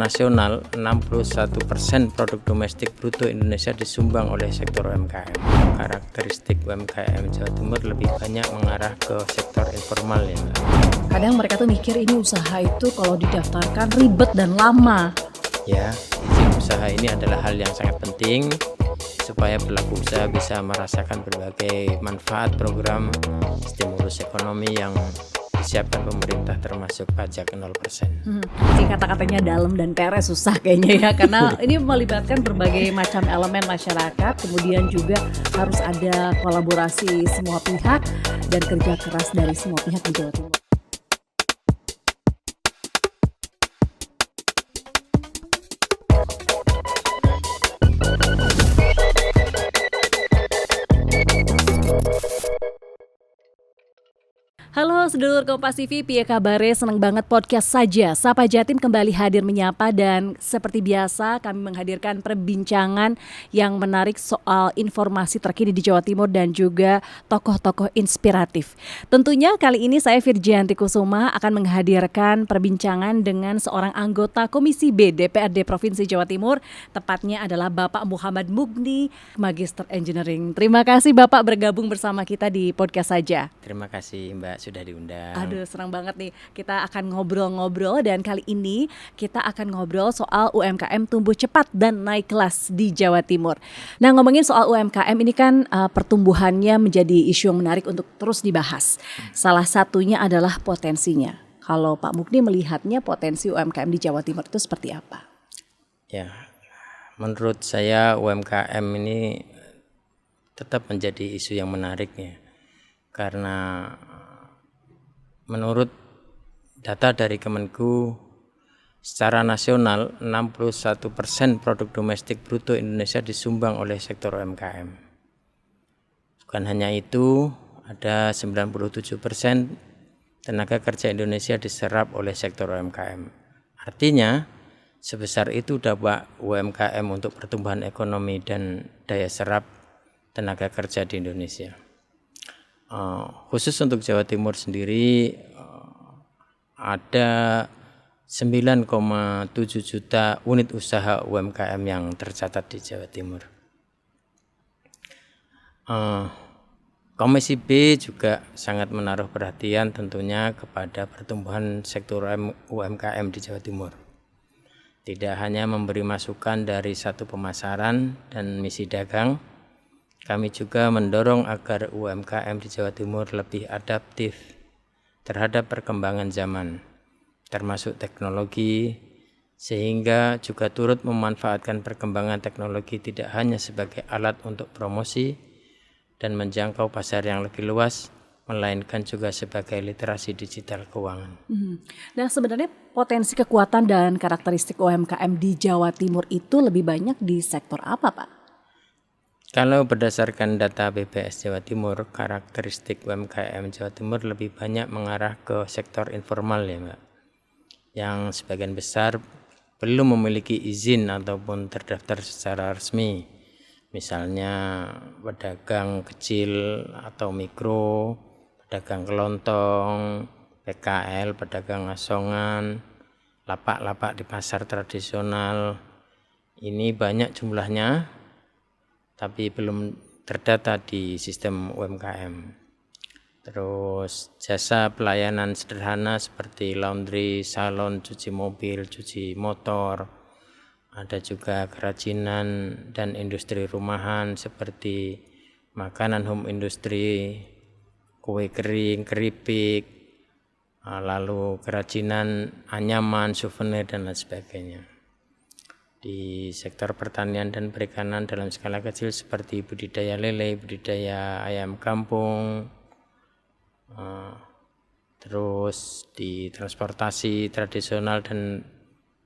nasional, 61% produk domestik bruto Indonesia disumbang oleh sektor UMKM. Karakteristik UMKM Jawa Timur lebih banyak mengarah ke sektor informal ya, Mbak. Kadang mereka tuh mikir ini usaha itu kalau didaftarkan ribet dan lama. Ya, izin usaha ini adalah hal yang sangat penting supaya pelaku usaha bisa merasakan berbagai manfaat program stimulus ekonomi yang disiapkan pemerintah termasuk pajak 0%. Kata-katanya dalam dan peres susah kayaknya ya, karena ini melibatkan berbagai macam elemen masyarakat, kemudian juga harus ada kolaborasi semua pihak dan kerja keras dari semua pihak di Jawa Timur. Halo sedulur Kompas TV, piye kabare? Senang banget podcast saja Sapa Jatim kembali hadir menyapa, dan seperti biasa kami menghadirkan perbincangan yang menarik soal informasi terkini di Jawa Timur dan juga tokoh-tokoh inspiratif. Tentunya kali ini saya Virgianti Kusuma akan menghadirkan perbincangan dengan seorang anggota Komisi B DPRD Provinsi Jawa Timur, tepatnya adalah Bapak Muhammad Mugni, Magister Engineering. Terima kasih Bapak bergabung bersama kita di podcast saja. Terima kasih Mbak sudah diundang. Aduh, senang banget nih. Kita akan ngobrol-ngobrol, dan kali ini kita akan ngobrol soal UMKM tumbuh cepat dan naik kelas di Jawa Timur. Nah, ngomongin soal UMKM ini kan pertumbuhannya menjadi isu yang menarik untuk terus dibahas. Salah satunya adalah potensinya. Kalau Pak Mugni melihatnya potensi UMKM di Jawa Timur itu seperti apa? Ya, menurut saya UMKM ini tetap menjadi isu yang menarik ya. Karena menurut data dari Kemenku, secara nasional 61% produk domestik bruto Indonesia disumbang oleh sektor UMKM. Bukan hanya itu, ada 97% tenaga kerja Indonesia diserap oleh sektor UMKM. Artinya, sebesar itu dampak UMKM untuk pertumbuhan ekonomi dan daya serap tenaga kerja di Indonesia. Khusus untuk Jawa Timur sendiri ada 9,7 juta unit usaha UMKM yang tercatat di Jawa Timur. Komisi B juga sangat menaruh perhatian tentunya kepada pertumbuhan sektor UMKM di Jawa Timur. Tidak hanya memberi masukan dari satu pemasaran dan misi dagang, kami juga mendorong agar UMKM di Jawa Timur lebih adaptif terhadap perkembangan zaman, termasuk teknologi, sehingga juga turut memanfaatkan perkembangan teknologi tidak hanya sebagai alat untuk promosi dan menjangkau pasar yang lebih luas, melainkan juga sebagai literasi digital keuangan. Nah, sebenarnya potensi kekuatan dan karakteristik UMKM di Jawa Timur itu lebih banyak di sektor apa, Pak? Kalau berdasarkan data BPS Jawa Timur, karakteristik UMKM Jawa Timur lebih banyak mengarah ke sektor informal ya Mbak, yang sebagian besar belum memiliki izin ataupun terdaftar secara resmi. Misalnya pedagang kecil atau mikro, pedagang kelontong, PKL, pedagang asongan, lapak-lapak di pasar tradisional. Ini banyak jumlahnya, tapi belum terdata di sistem UMKM. Terus jasa pelayanan sederhana seperti laundry, salon, cuci mobil, cuci motor. Ada juga kerajinan dan industri rumahan seperti makanan home industry, kue kering, keripik, lalu kerajinan anyaman, souvenir dan lain sebagainya. Di sektor pertanian dan perikanan dalam skala kecil seperti budidaya lele, budidaya ayam kampung, terus di transportasi tradisional dan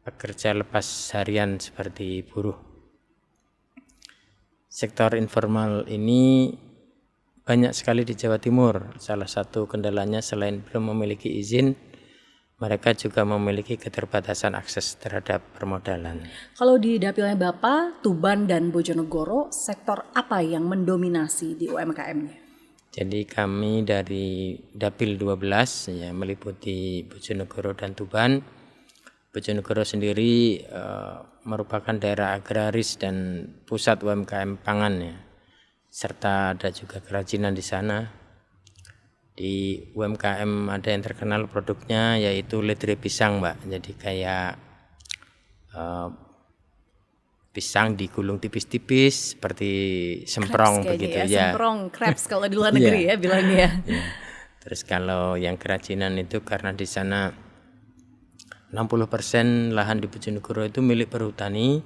pekerja lepas harian seperti buruh. Sektor informal ini banyak sekali di Jawa Timur. Salah satu kendalanya selain belum memiliki izin, mereka juga memiliki keterbatasan akses terhadap permodalan. Kalau di dapilnya Bapak, Tuban dan Bojonegoro, sektor apa yang mendominasi di UMKM-nya? Jadi kami dari Dapil 12 ya, meliputi Bojonegoro dan Tuban, Bojonegoro sendiri merupakan daerah agraris dan pusat UMKM pangan ya, serta ada juga kerajinan di sana. Di UMKM ada yang terkenal produknya yaitu ledre pisang, Mbak. Jadi kayak pisang digulung tipis-tipis seperti semprong Crepes begitu kayaknya ya. Semprong, crepes kalau di luar negeri ya bilangnya. Ya. Terus kalau yang kerajinan itu karena di sana 60% lahan di Bojonegoro itu milik perhutani.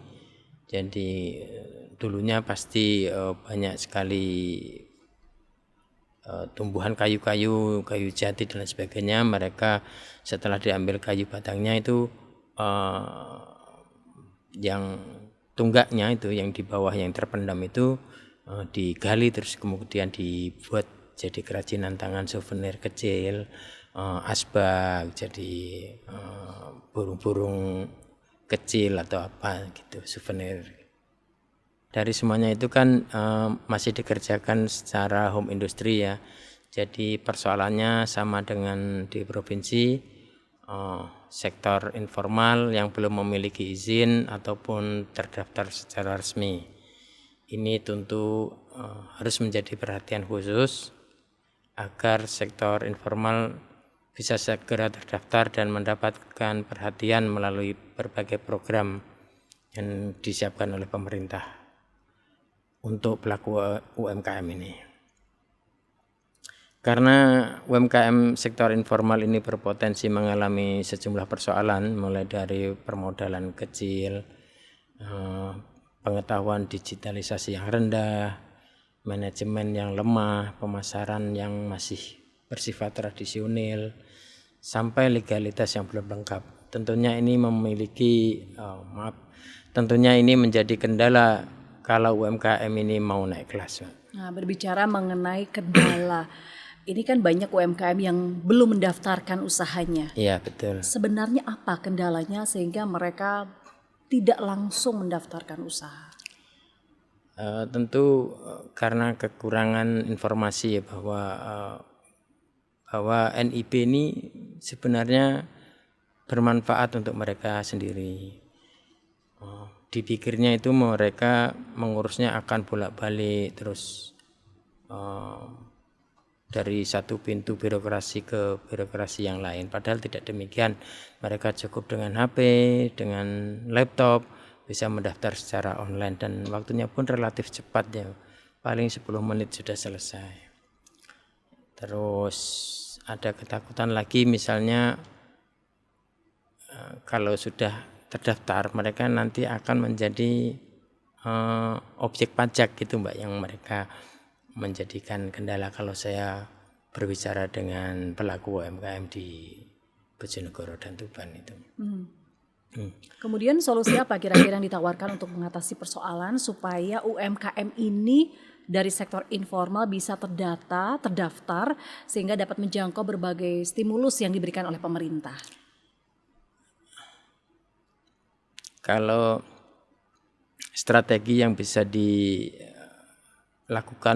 Jadi dulunya pasti banyak sekali tumbuhan kayu-kayu, kayu jati dan lain sebagainya. Mereka setelah diambil kayu batangnya itu yang tunggaknya itu yang di bawah yang terpendam itu digali terus kemudian dibuat jadi kerajinan tangan, souvenir kecil, asbak, jadi burung-burung kecil atau apa gitu, souvenir. Dari semuanya itu kan masih dikerjakan secara home industry ya. Jadi persoalannya sama dengan di provinsi, sektor informal yang belum memiliki izin ataupun terdaftar secara resmi. Ini tentu harus menjadi perhatian khusus agar sektor informal bisa segera terdaftar dan mendapatkan perhatian melalui berbagai program yang disiapkan oleh pemerintah untuk pelaku UMKM ini. Karena UMKM sektor informal ini berpotensi mengalami sejumlah persoalan mulai dari permodalan kecil, pengetahuan digitalisasi yang rendah, manajemen yang lemah, pemasaran yang masih bersifat tradisional, sampai legalitas yang belum lengkap. Tentunya ini menjadi kendala kalau UMKM ini mau naik kelas. Nah, berbicara mengenai kendala, ini kan banyak UMKM yang belum mendaftarkan usahanya. Iya, betul. Sebenarnya apa kendalanya sehingga mereka tidak langsung mendaftarkan usaha? Tentu karena kekurangan informasi ya bahwa NIB ini sebenarnya bermanfaat untuk mereka sendiri. Dipikirnya itu mereka mengurusnya akan bolak-balik terus dari satu pintu birokrasi ke birokrasi yang lain. Padahal tidak demikian. Mereka cukup dengan HP, dengan laptop bisa mendaftar secara online dan waktunya pun relatif cepat ya. Paling 10 menit sudah selesai. Terus ada ketakutan lagi misalnya kalau sudah terdaftar mereka nanti akan menjadi objek pajak gitu Mbak, yang mereka menjadikan kendala kalau saya berbicara dengan pelaku UMKM di Bojonegoro dan Tuban itu. Kemudian solusi apa kira-kira yang ditawarkan untuk mengatasi persoalan supaya UMKM ini dari sektor informal bisa terdaftar sehingga dapat menjangkau berbagai stimulus yang diberikan oleh pemerintah? Kalau strategi yang bisa dilakukan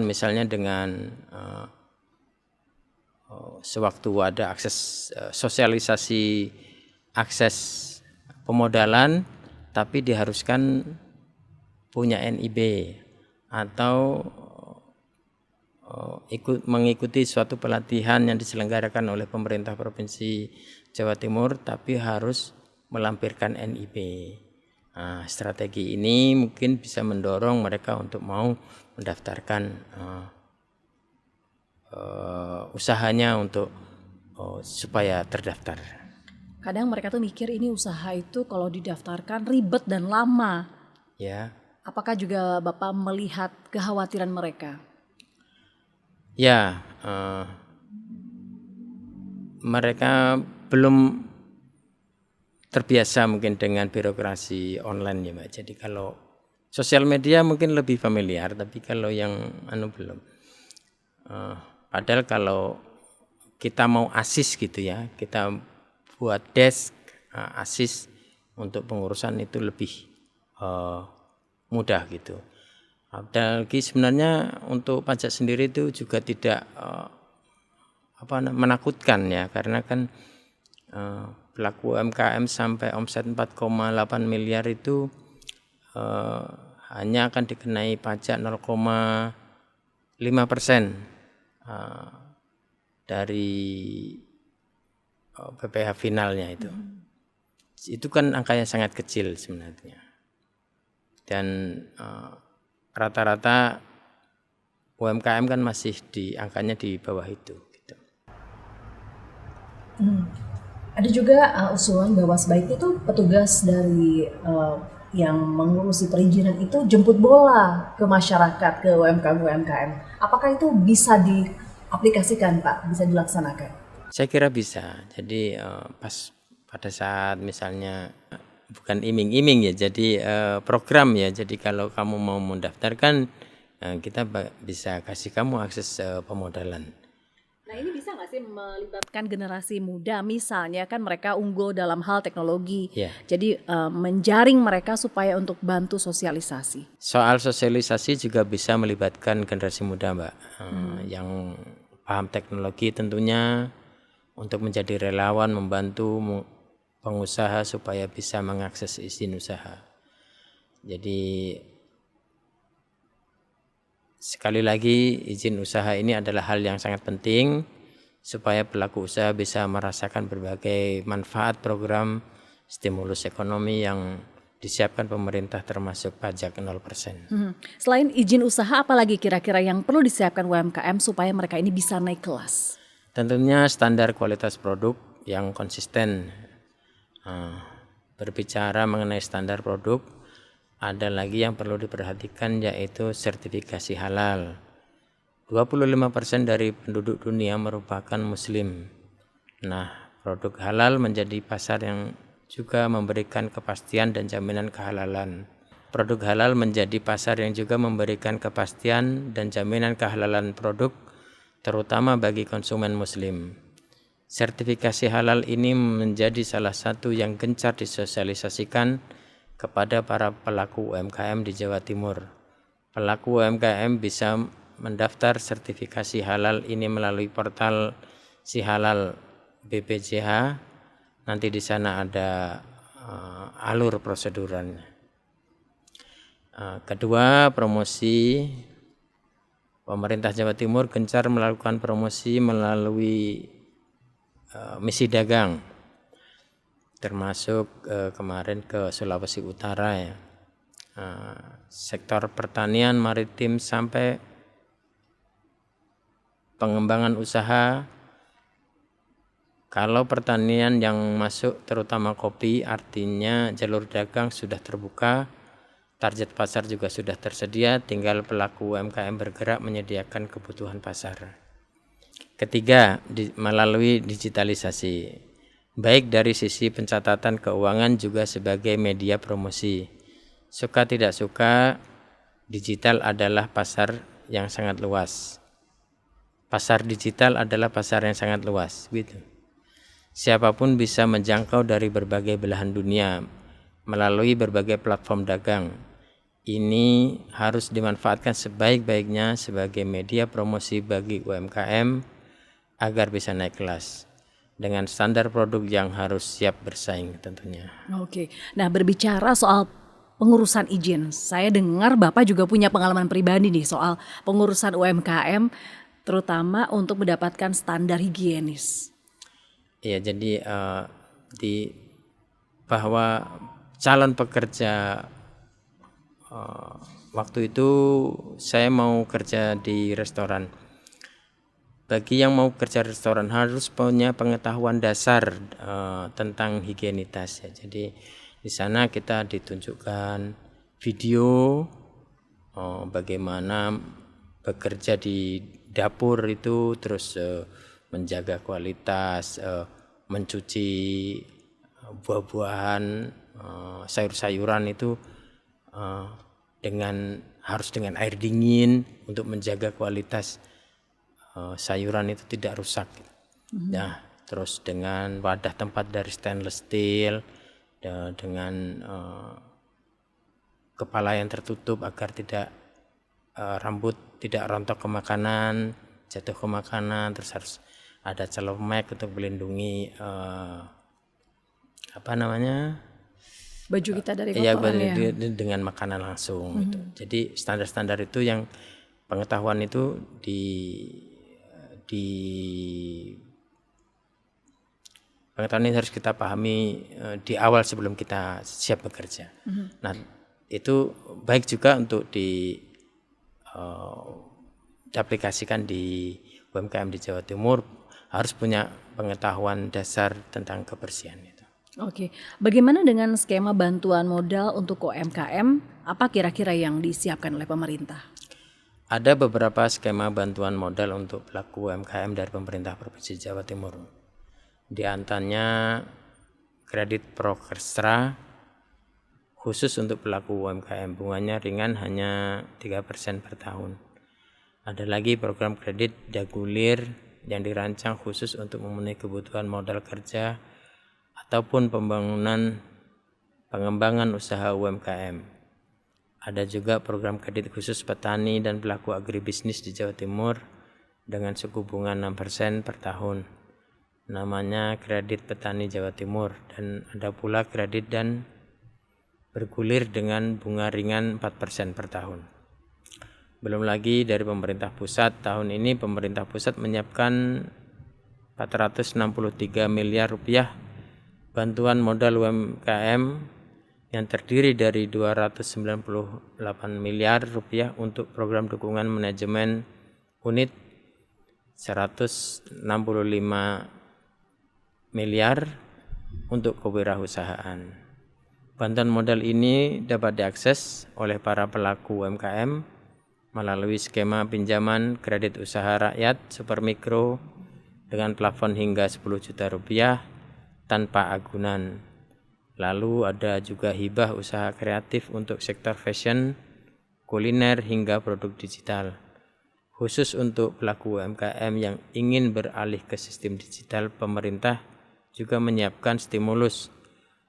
misalnya dengan sewaktu ada akses sosialisasi akses pemodalan tapi diharuskan punya NIB atau mengikuti suatu pelatihan yang diselenggarakan oleh pemerintah Provinsi Jawa Timur tapi harus melampirkan NIB. Nah, strategi ini mungkin bisa mendorong mereka untuk mau mendaftarkan usahanya untuk supaya terdaftar. Kadang mereka tuh mikir ini usaha itu kalau didaftarkan ribet dan lama. Ya. Apakah juga Bapak melihat kekhawatiran mereka? Ya, mereka belum terbiasa mungkin dengan birokrasi online ya Mbak. Jadi kalau sosial media mungkin lebih familiar, tapi kalau yang belum. Padahal kalau kita mau ASIS gitu ya, kita buat desk ASIS untuk pengurusan itu lebih mudah gitu. Apalagi sebenarnya untuk pajak sendiri itu juga tidak menakutkan ya, karena kan pelaku UMKM sampai omset 4,8 miliar itu hanya akan dikenai pajak 0,5% dari PPh finalnya itu. Itu kan angka yang sangat kecil sebenarnya. Dan rata-rata UMKM kan masih angkanya di bawah itu. Gitu. Ada juga usulan bahwa sebaiknya tuh petugas dari yang mengurusi perizinan itu jemput bola ke masyarakat, ke UMKM. Apakah itu bisa diaplikasikan, Pak? Bisa dilaksanakan? Saya kira bisa. Jadi pas pada saat misalnya bukan iming-iming ya, jadi program ya. Jadi kalau kamu mau mendaftarkan, kita bisa kasih kamu akses pemodalan. Nah, ini bisa nggak sih melibatkan generasi muda? Misalnya kan mereka unggul dalam hal teknologi, jadi menjaring mereka supaya untuk bantu sosialisasi. Soal sosialisasi juga bisa melibatkan generasi muda, Mbak, yang paham teknologi tentunya, untuk menjadi relawan membantu pengusaha supaya bisa mengakses izin usaha. Jadi sekali lagi, izin usaha ini adalah hal yang sangat penting supaya pelaku usaha bisa merasakan berbagai manfaat program stimulus ekonomi yang disiapkan pemerintah, termasuk pajak 0%. Selain izin usaha, apalagi kira-kira yang perlu disiapkan UMKM supaya mereka ini bisa naik kelas? Tentunya standar kualitas produk yang konsisten. Berbicara mengenai standar produk, ada lagi yang perlu diperhatikan, yaitu sertifikasi halal. 25% dari penduduk dunia merupakan muslim. Nah, produk halal menjadi pasar yang juga memberikan kepastian dan jaminan kehalalan. Produk halal menjadi pasar yang juga memberikan kepastian dan jaminan kehalalan produk, terutama bagi konsumen muslim. Sertifikasi halal ini menjadi salah satu yang gencar disosialisasikan kepada para pelaku UMKM di Jawa Timur. Pelaku UMKM bisa mendaftar sertifikasi halal ini melalui portal Si Halal BPJH. Nanti di sana ada alur prosedurannya. Kedua, promosi. Pemerintah Jawa Timur gencar melakukan promosi melalui misi dagang, termasuk kemarin ke Sulawesi Utara ya. Sektor pertanian, maritim, sampai pengembangan usaha. Kalau pertanian yang masuk terutama kopi, artinya jalur dagang sudah terbuka, target pasar juga sudah tersedia, tinggal pelaku UMKM bergerak menyediakan kebutuhan pasar. Ketiga, melalui digitalisasi, baik dari sisi pencatatan keuangan juga sebagai media promosi. Suka tidak suka, digital adalah pasar yang sangat luas. Pasar digital adalah pasar yang sangat luas, gitu. Siapapun bisa menjangkau dari berbagai belahan dunia melalui berbagai platform dagang. Ini harus dimanfaatkan sebaik-baiknya sebagai media promosi bagi UMKM agar bisa naik kelas dengan standar produk yang harus siap bersaing tentunya. Oke, nah berbicara soal pengurusan izin, saya dengar Bapak juga punya pengalaman pribadi nih soal pengurusan UMKM, terutama untuk mendapatkan standar higienis. Iya, jadi bahwa calon pekerja waktu itu saya mau kerja di restoran. Bagi yang mau kerja restoran harus punya pengetahuan dasar tentang higienitas ya. Jadi di sana kita ditunjukkan video bagaimana bekerja di dapur itu, terus menjaga kualitas, mencuci buah-buahan, sayur-sayuran itu harus dengan air dingin untuk menjaga kualitas sayuran itu tidak rusak. Nah, terus dengan wadah tempat dari stainless steel, dengan kepala yang tertutup agar tidak rambut tidak rontok ke makanan, jatuh ke makanan. Terus harus ada celemek untuk melindungi apa namanya? Baju kita dari Iya, kotoran ya. dengan makanan langsung gitu. Jadi standar-standar itu yang pengetahuan itu di pengetahuan ini harus kita pahami di awal sebelum kita siap bekerja. Nah, itu baik juga untuk diaplikasikan di UMKM di Jawa Timur, harus punya pengetahuan dasar tentang kebersihan itu. Oke, bagaimana dengan skema bantuan modal untuk UMKM? Apa kira-kira yang disiapkan oleh pemerintah? Ada beberapa skema bantuan modal untuk pelaku UMKM dari pemerintah Provinsi Jawa Timur. Di antaranya kredit Prokestra khusus untuk pelaku UMKM, bunganya ringan hanya 3% per tahun. Ada lagi program kredit Dagulir yang dirancang khusus untuk memenuhi kebutuhan modal kerja ataupun pengembangan usaha UMKM. Ada juga program kredit khusus petani dan pelaku agribisnis di Jawa Timur dengan suku bunga 6% per tahun. Namanya kredit petani Jawa Timur, dan ada pula kredit dan bergulir dengan bunga ringan 4% per tahun. Belum lagi dari pemerintah pusat, tahun ini pemerintah pusat menyiapkan 463 miliar rupiah bantuan modal UMKM yang terdiri dari 298 miliar rupiah untuk program dukungan manajemen unit, 165 miliar untuk kewirausahaan. Bantuan modal ini dapat diakses oleh para pelaku UMKM melalui skema pinjaman kredit usaha rakyat supermikro dengan plafon hingga 10 juta rupiah tanpa agunan. Lalu ada juga hibah usaha kreatif untuk sektor fashion, kuliner hingga produk digital. Khusus untuk pelaku UMKM yang ingin beralih ke sistem digital, pemerintah juga menyiapkan stimulus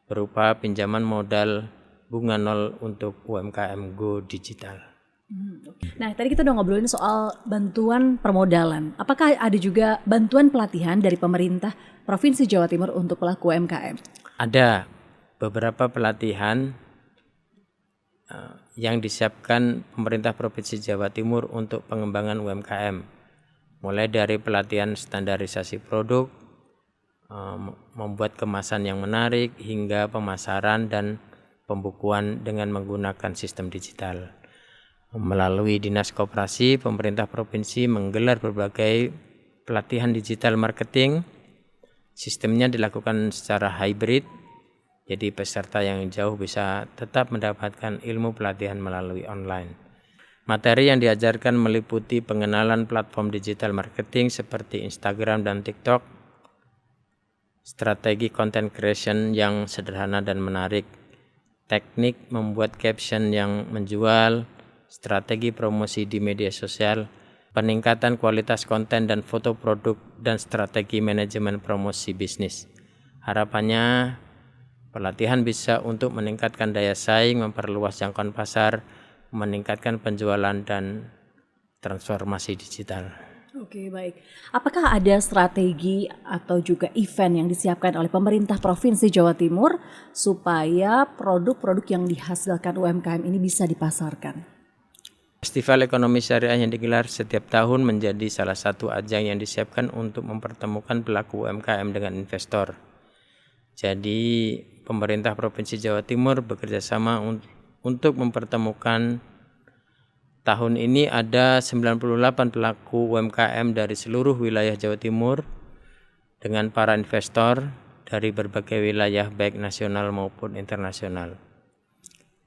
berupa pinjaman modal bunga 0 untuk UMKM Go Digital. Nah, tadi kita udah ngobrolin soal bantuan permodalan. Apakah ada juga bantuan pelatihan dari pemerintah Provinsi Jawa Timur untuk pelaku UMKM? Ada beberapa pelatihan yang disiapkan pemerintah Provinsi Jawa Timur untuk pengembangan UMKM. Mulai dari pelatihan standarisasi produk, membuat kemasan yang menarik, hingga pemasaran dan pembukuan dengan menggunakan sistem digital. Melalui Dinas Koperasi, pemerintah provinsi menggelar berbagai pelatihan digital marketing. Sistemnya dilakukan secara hybrid, jadi peserta yang jauh bisa tetap mendapatkan ilmu pelatihan melalui online. Materi yang diajarkan meliputi pengenalan platform digital marketing seperti Instagram dan TikTok, strategi content creation yang sederhana dan menarik, teknik membuat caption yang menjual, strategi promosi di media sosial, peningkatan kualitas konten dan foto produk, dan strategi manajemen promosi bisnis. Harapannya pelatihan bisa untuk meningkatkan daya saing, memperluas jangkauan pasar, meningkatkan penjualan dan transformasi digital. Oke, baik. Apakah ada strategi atau juga event yang disiapkan oleh pemerintah Provinsi Jawa Timur supaya produk-produk yang dihasilkan UMKM ini bisa dipasarkan? Festival Ekonomi Syariah yang digelar setiap tahun menjadi salah satu ajang yang disiapkan untuk mempertemukan pelaku UMKM dengan investor. Jadi pemerintah Provinsi Jawa Timur bekerjasama untuk mempertemukan. Tahun ini ada 98 pelaku UMKM dari seluruh wilayah Jawa Timur dengan para investor dari berbagai wilayah baik nasional maupun internasional.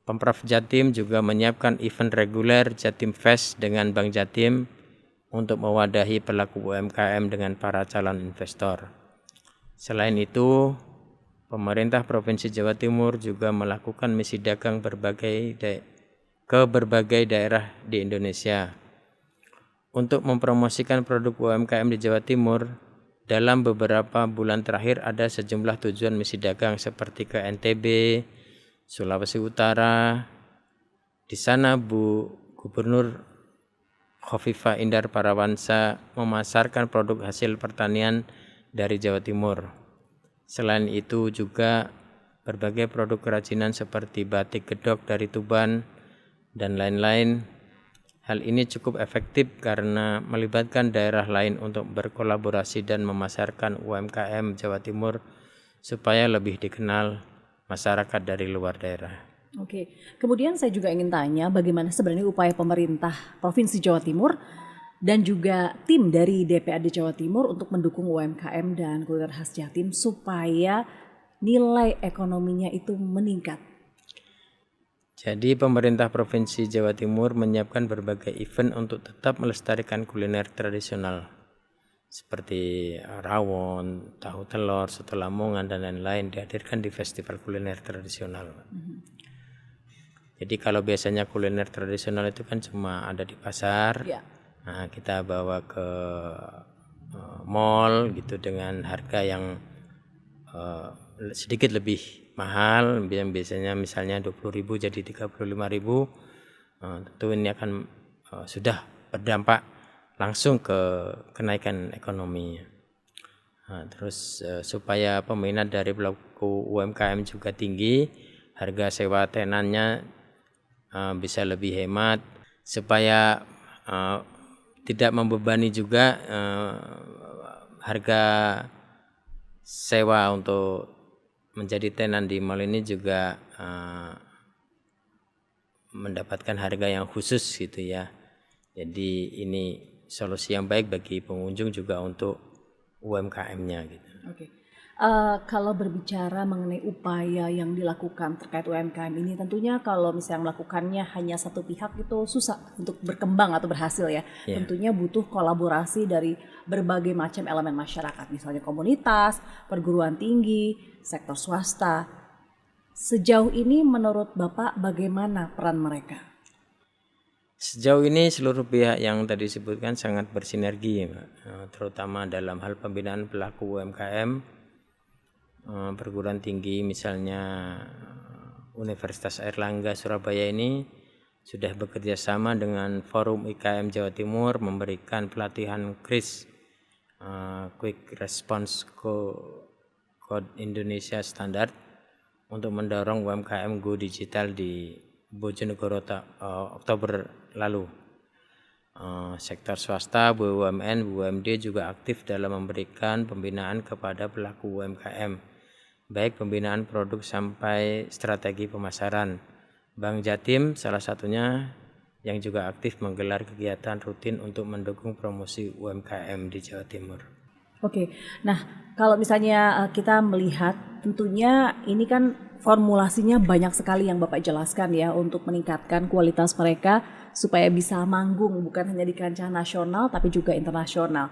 Pemprov Jatim juga menyiapkan event reguler Jatim Fest dengan Bank Jatim untuk mewadahi pelaku UMKM dengan para calon investor. Selain itu, pemerintah Provinsi Jawa Timur juga melakukan misi dagang ke berbagai daerah di Indonesia. Untuk mempromosikan produk UMKM di Jawa Timur, dalam beberapa bulan terakhir ada sejumlah tujuan misi dagang seperti ke NTB, Sulawesi Utara. Di sana Gubernur Khofifah Indar Parawansa memasarkan produk hasil pertanian dari Jawa Timur. Selain itu juga berbagai produk kerajinan seperti batik gedok dari Tuban, dan lain-lain. Hal ini cukup efektif karena melibatkan daerah lain untuk berkolaborasi dan memasarkan UMKM Jawa Timur supaya lebih dikenal masyarakat dari luar daerah. Oke, kemudian saya juga ingin tanya bagaimana sebenarnya upaya pemerintah Provinsi Jawa Timur dan juga tim dari DPRD Jawa Timur untuk mendukung UMKM dan kuliner khas Jatim supaya nilai ekonominya itu meningkat. Jadi pemerintah Provinsi Jawa Timur menyiapkan berbagai event untuk tetap melestarikan kuliner tradisional seperti rawon, tahu telur, soto Lamongan, dan lain-lain dihadirkan di festival kuliner tradisional. Jadi kalau biasanya kuliner tradisional itu kan cuma ada di pasar, nah kita bawa ke mall gitu dengan harga yang sedikit lebih mahal, yang biasanya misalnya 20.000 jadi 35.000. Tentu ini akan sudah berdampak langsung ke kenaikan ekonomi. Terus supaya peminat dari pelaku UMKM juga tinggi, harga sewa tenannya bisa lebih hemat supaya tidak membebani juga harga sewa untuk menjadi tenan di mall ini juga mendapatkan harga yang khusus gitu ya. Jadi ini solusi yang baik bagi pengunjung juga untuk UMKM-nya gitu. Oke. Kalau berbicara mengenai upaya yang dilakukan terkait UMKM ini, tentunya kalau misalnya melakukannya hanya satu pihak itu susah untuk berkembang atau berhasil ya. Tentunya butuh kolaborasi dari berbagai macam elemen masyarakat, misalnya komunitas, perguruan tinggi, sektor swasta. Sejauh ini menurut Bapak bagaimana peran mereka? Sejauh ini seluruh pihak yang tadi disebutkan sangat bersinergi, terutama dalam hal pembinaan pelaku UMKM. Perguruan tinggi misalnya Universitas Airlangga Surabaya ini sudah bekerja sama dengan Forum IKM Jawa Timur memberikan pelatihan KRIS, Quick Response Code Indonesia Standard, untuk mendorong UMKM go digital di Bojonegoro Oktober lalu. Sektor swasta, BUMN, BUMD juga aktif dalam memberikan pembinaan kepada pelaku UMKM, baik pembinaan produk sampai strategi pemasaran. Bank Jatim salah satunya yang juga aktif menggelar kegiatan rutin untuk mendukung promosi UMKM di Jawa Timur. Oke, nah kalau misalnya kita melihat tentunya ini kan formulasinya banyak sekali yang Bapak jelaskan ya untuk meningkatkan kualitas mereka supaya bisa manggung bukan hanya di kancah nasional tapi juga internasional.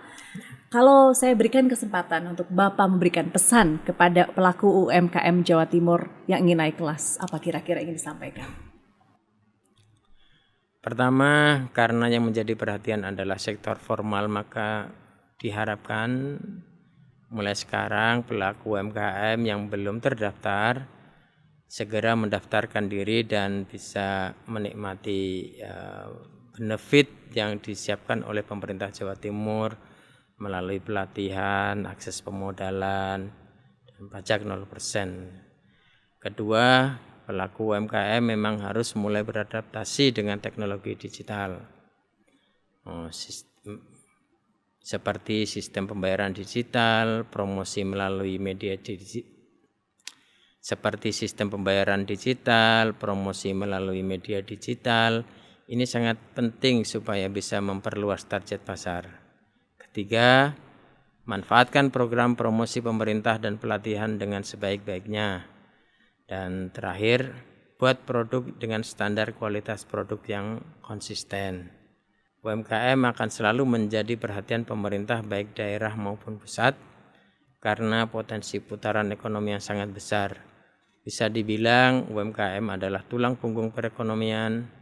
Kalau saya berikan kesempatan untuk Bapak memberikan pesan kepada pelaku UMKM Jawa Timur yang ingin naik kelas, apa kira-kira ingin disampaikan? Pertama, karena yang menjadi perhatian adalah sektor formal, maka diharapkan mulai sekarang pelaku UMKM yang belum terdaftar segera mendaftarkan diri dan bisa menikmati benefit yang disiapkan oleh pemerintah Jawa Timur melalui pelatihan, akses pemodalan, dan pajak 0%. Kedua, pelaku UMKM memang harus mulai beradaptasi dengan teknologi digital. Seperti sistem pembayaran digital, promosi melalui media digital, ini sangat penting supaya bisa memperluas target pasar. Ketiga, manfaatkan program promosi pemerintah dan pelatihan dengan sebaik-baiknya. Dan terakhir, buat produk dengan standar kualitas produk yang konsisten. UMKM akan selalu menjadi perhatian pemerintah baik daerah maupun pusat karena potensi putaran ekonomi yang sangat besar. Bisa dibilang UMKM adalah tulang punggung perekonomian.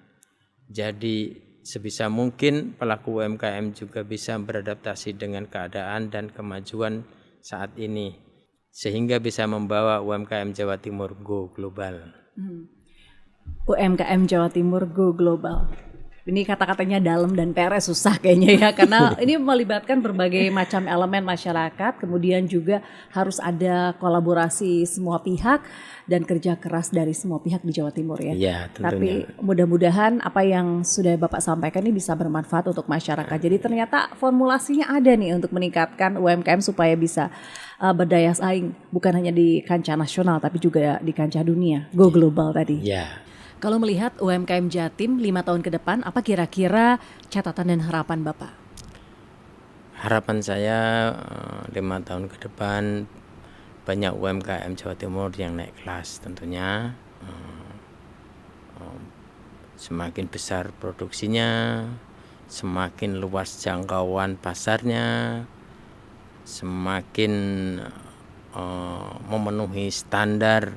Jadi sebisa mungkin pelaku UMKM juga bisa beradaptasi dengan keadaan dan kemajuan saat ini sehingga bisa membawa UMKM Jawa Timur go global. UMKM Jawa Timur go global. Ini kata-katanya dalam dan PR susah kayaknya ya, karena ini melibatkan berbagai macam elemen masyarakat, kemudian juga harus ada kolaborasi semua pihak dan kerja keras dari semua pihak di Jawa Timur ya. Iya, tentunya. Tapi mudah-mudahan apa yang sudah Bapak sampaikan ini bisa bermanfaat untuk masyarakat. Jadi ternyata formulasinya ada nih untuk meningkatkan UMKM supaya bisa berdaya saing, bukan hanya di kancah nasional tapi juga di kancah dunia, go global tadi. Ya, Kalau melihat UMKM Jatim 5 tahun ke depan, apa kira-kira catatan dan harapan Bapak? harapan saya 5 tahun ke depan banyak UMKM Jawa Timur yang naik kelas tentunya, semakin besar produksinya, semakin luas jangkauan pasarnya, semakin memenuhi standar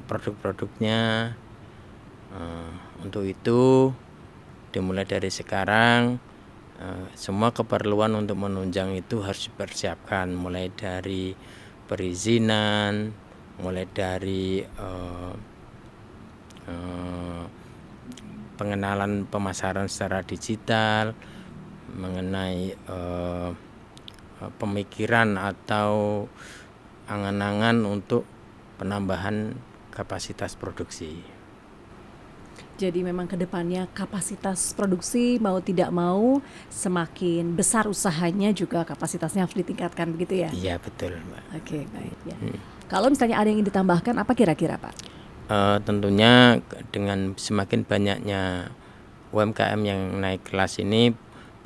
produk-produknya. Untuk itu dimulai dari sekarang, semua keperluan untuk menunjang itu harus dipersiapkan, mulai dari perizinan, mulai dari pengenalan pemasaran secara digital, mengenai pemikiran atau angan-angan untuk penambahan kapasitas produksi. Jadi memang kedepannya kapasitas produksi mau tidak mau semakin besar usahanya juga kapasitasnya harus ditingkatkan begitu ya? Iya betul, Mbak. Oke, baik ya. Kalau misalnya ada yang ingin ditambahkan, apa kira-kira Pak? Tentunya dengan semakin banyaknya UMKM yang naik kelas ini,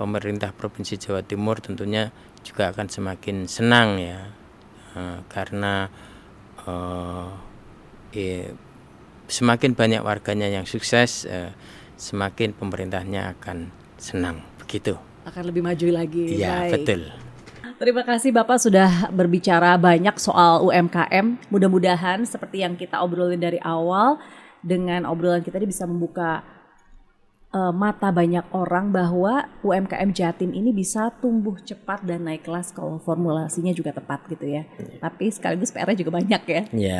pemerintah Provinsi Jawa Timur tentunya juga akan semakin senang ya, karena semakin banyak warganya yang sukses, semakin pemerintahnya akan senang, begitu. Akan lebih maju lagi. Iya, baik. betul. Terima kasih Bapak sudah berbicara banyak soal UMKM. Mudah-mudahan seperti yang kita obrolin dari awal, dengan obrolan kita ini bisa membuka mata banyak orang bahwa UMKM Jatim ini bisa tumbuh cepat dan naik kelas kalau formulasinya juga tepat gitu ya. Tapi sekaligus PR-nya juga banyak ya. Iya.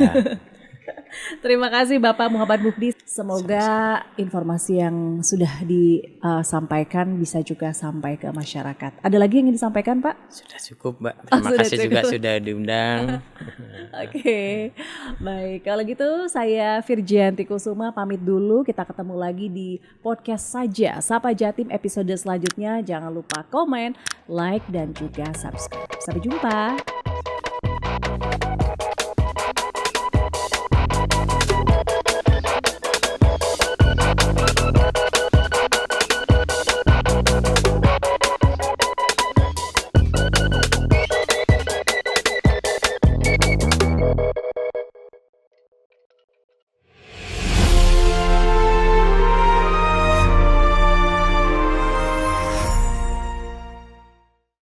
Terima kasih Bapak Muhammad Mukdi. Semoga informasi yang sudah disampaikan bisa juga sampai ke masyarakat. Ada lagi yang ingin disampaikan Pak? Sudah cukup, Mbak. Terima sudah kasih juga cukup. sudah diundang. Oke, baik. Kalau gitu saya Virgianti Kusuma pamit dulu. Kita ketemu lagi di podcast saja Sapa Jatim episode selanjutnya. Jangan lupa komen, like, dan juga subscribe. Sampai jumpa.